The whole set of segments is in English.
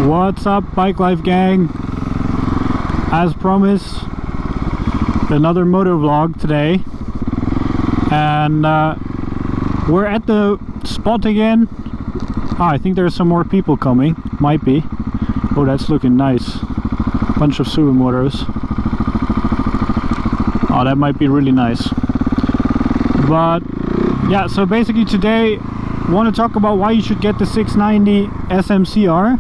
What's up, Bike Life gang? As promised, another motor vlog today, and we're at the spot again. I think there's some more people coming, might be. Oh, that's looking nice. Bunch of Supermotos. Oh, that might be really nice. But yeah, so basically today I want to talk about why you should get the 690 SMC R.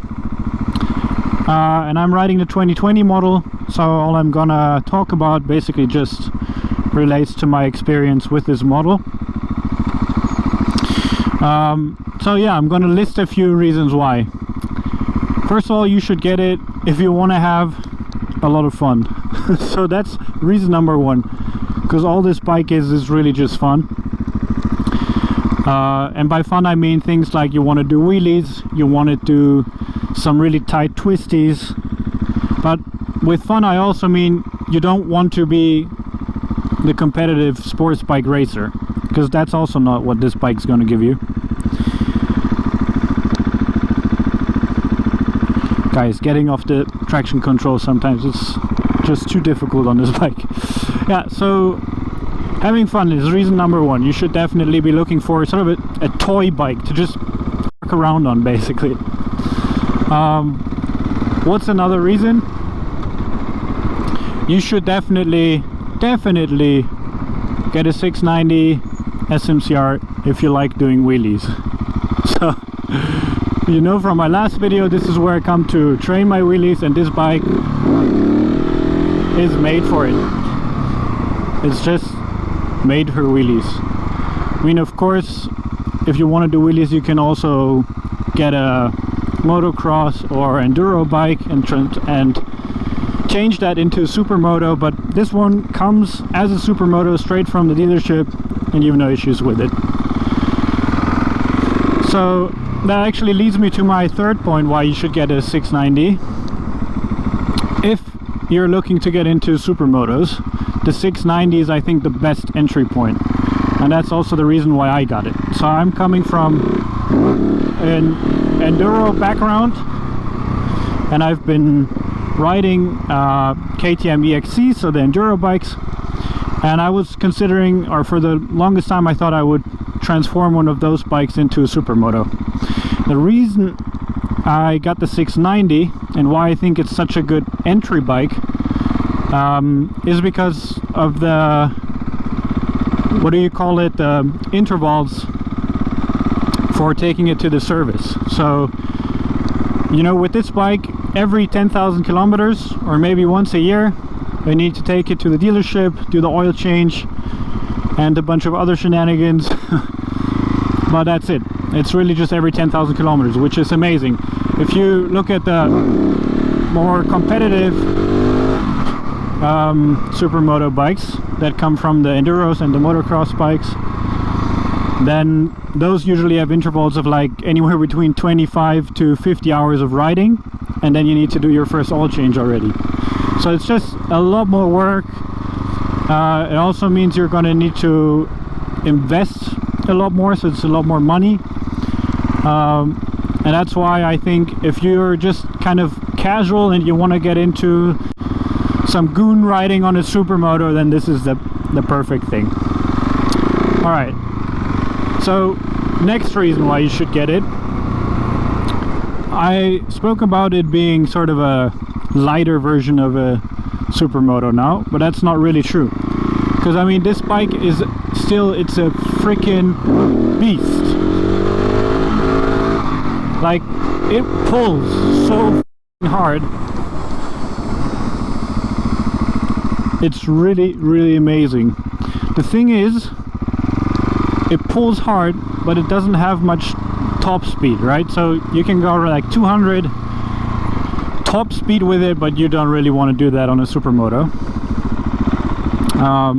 And I'm riding the 2020 model, so all I'm gonna talk about basically just relates to my experience with this model. So yeah, I'm gonna list a few reasons why. First of all, you should get it if you want to have a lot of fun. So that's reason number one, because all this bike is really just fun. And by fun I mean things like you want to do wheelies, you want to do some really tight twisties, but with fun I also mean you don't want to be the competitive sports bike racer, because that's also not what this bike's going to give you. Guys, getting off the traction control sometimes it's just too difficult on this bike. Yeah, so having fun is reason number one. You should definitely be looking for sort of a toy bike to just walk around on, basically. What's another reason? You should definitely get a 690 SMC R if you like doing wheelies. So you know from my last video, this is where I come to train my wheelies, and this bike is made for it. It's just made for wheelies. I mean, of course, if you want to do wheelies, you can also get a motocross or enduro bike and change that into a Supermoto, but this one comes as a Supermoto straight from the dealership and you have no issues with it. So that actually leads me to my third point why you should get a 690. If you're looking to get into Supermotos, the 690 is, I think, the best entry point, and that's also the reason why I got it. So I'm coming from an enduro background, and I've been riding KTM EXC, so the enduro bikes, and I was considering, or for the longest time I thought I would transform one of those bikes into a Supermoto. The reason I got the 690 and why I think it's such a good entry bike is because of the, what do you call it, the intervals for taking it to the service. So, you know, with this bike, every 10,000 kilometers or maybe once a year I need to take it to the dealership, do the oil change and a bunch of other shenanigans. But that's it. It's really just every 10,000 kilometers, which is amazing. If you look at the more competitive Supermoto bikes that come from the enduros and the motocross bikes, then those usually have intervals of like anywhere between 25 to 50 hours of riding, and then you need to do your first oil change already. So it's just a lot more work. It also means you're going to need to invest a lot more, so it's a lot more money. And that's why I think if you're just kind of casual and you want to get into some goon riding on a Supermoto, then this is the perfect thing. Alright, so next reason why you should get it. I spoke about it being sort of a lighter version of a Supermoto now, but that's not really true, because I mean this bike is still, it's a freaking beast. Like, it pulls so hard. It's really amazing. The thing is, it pulls hard, but it doesn't have much top speed, right? So you can go like 200 top speed with it, but you don't really want to do that on a Supermoto.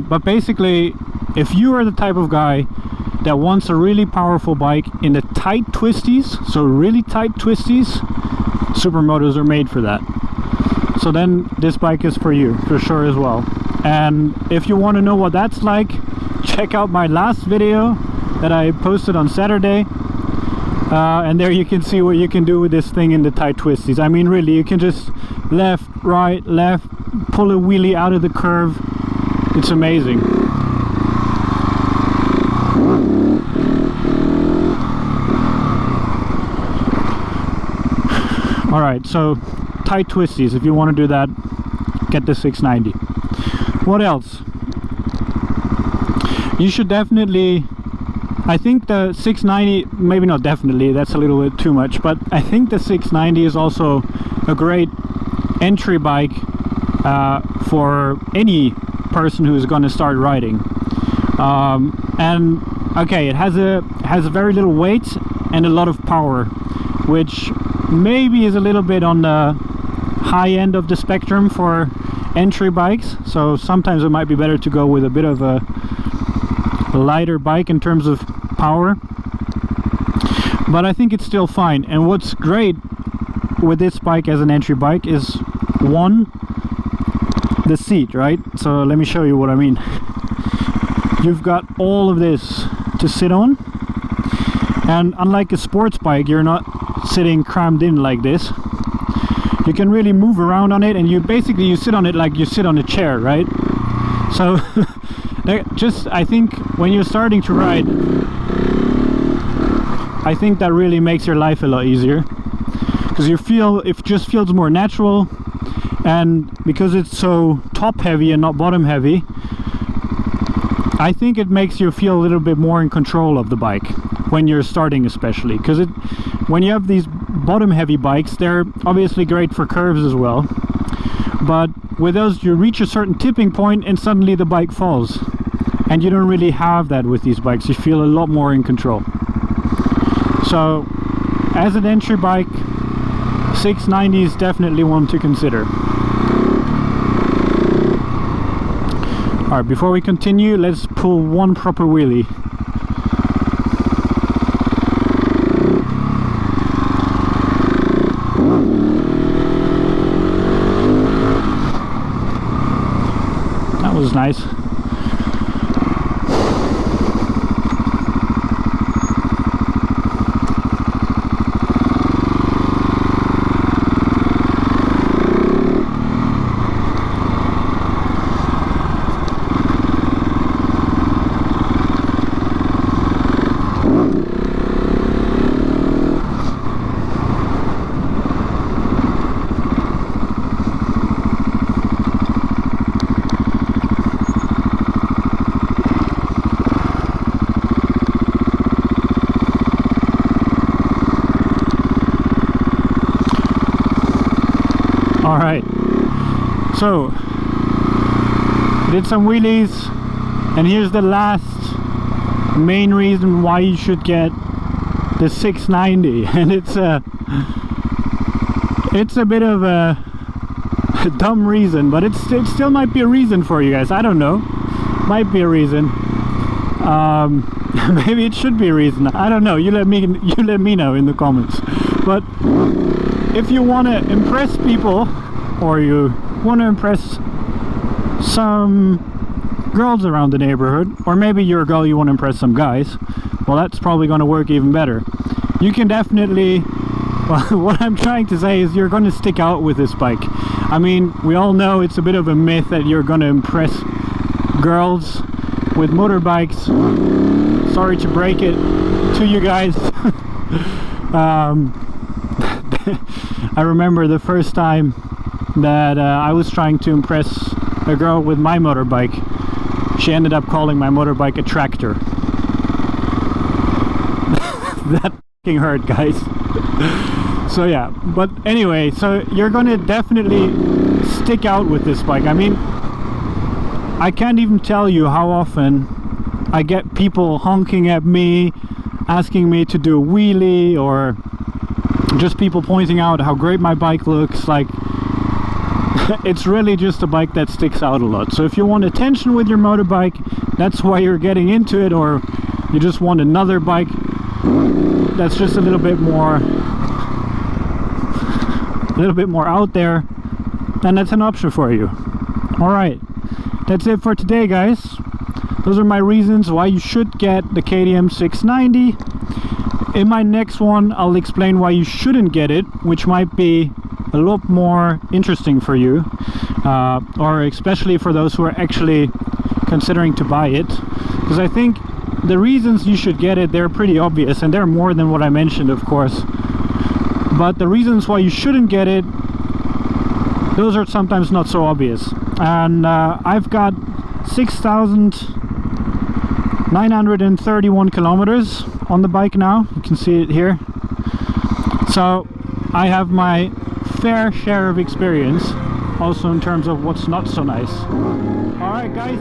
But basically, if you are the type of guy that wants a really powerful bike in the tight twisties, so really tight twisties, Supermotos are made for that. So then this bike is for you, for sure as well. And if you want to know what that's like, check out my last video that I posted on Saturday. And there you can see what you can do with this thing in the tight twisties. I mean, really, you can just left, right, left, pull a wheelie out of the curve. It's amazing. Alright, so tight twisties, if you want to do that, get the 690. What else? You should definitely, I think the 690, maybe not definitely, that's a little bit too much, but I think the 690 is also a great entry bike for any person who's going to start riding. And okay, it has very little weight and a lot of power, which maybe is a little bit on the high end of the spectrum for entry bikes, so sometimes it might be better to go with a bit of a lighter bike in terms of power, but I think it's still fine. And what's great with this bike as an entry bike is, one, the seat, right? So let me show you what I mean. You've got all of this to sit on, and unlike a sports bike, you're not sitting crammed in like this. You can really move around on it, and you sit on it like you sit on a chair, right? So just, I think when you're starting to ride, I think that really makes your life a lot easier, because it just feels more natural. And because it's so top heavy and not bottom heavy, I think it makes you feel a little bit more in control of the bike when you're starting, especially because when you have these bottom heavy bikes, they're obviously great for curves as well, but with those you reach a certain tipping point and suddenly the bike falls, and you don't really have that with these bikes. You feel a lot more in control. So as an entry bike, 690 is definitely one to consider. Alright, before we continue, let's pull one proper wheelie. That was nice. Alright, so did some wheelies, and here's the last main reason why you should get the 690, and it's a bit of a dumb reason, but it still might be a reason for you guys. I don't know, might be a reason. Maybe it should be a reason, I don't know. You let me know in the comments. But if you want to impress people, or you want to impress some girls around the neighborhood, or maybe you're a girl, you want to impress some guys, well, that's probably going to work even better. You can definitely, well, what I'm trying to say is you're going to stick out with this bike. I mean, we all know it's a bit of a myth that you're going to impress girls with motorbikes. Sorry to break it to you guys. I remember the first time that I was trying to impress a girl with my motorbike. She ended up calling my motorbike a tractor. That fucking hurt, guys. So yeah, but anyway, so you're gonna definitely stick out with this bike. I mean, I can't even tell you how often I get people honking at me, asking me to do a wheelie, or just people pointing out how great my bike looks. Like, it's really just a bike that sticks out a lot. So if you want attention with your motorbike, that's why you're getting into it, or you just want another bike that's just a little bit more out there, then that's an option for you. All right, that's it for today, guys. Those are my reasons why you should get the KTM 690. In my next one, I'll explain why you shouldn't get it, which might be a lot more interesting for you, or especially for those who are actually considering to buy it, because I think the reasons you should get it, they're pretty obvious, and they're more than what I mentioned, of course. But the reasons why you shouldn't get it, those are sometimes not so obvious. And I've got 6,931 kilometers on the bike now. You can see it here. So I have my fair share of experience, also in terms of what's not so nice. Alright guys,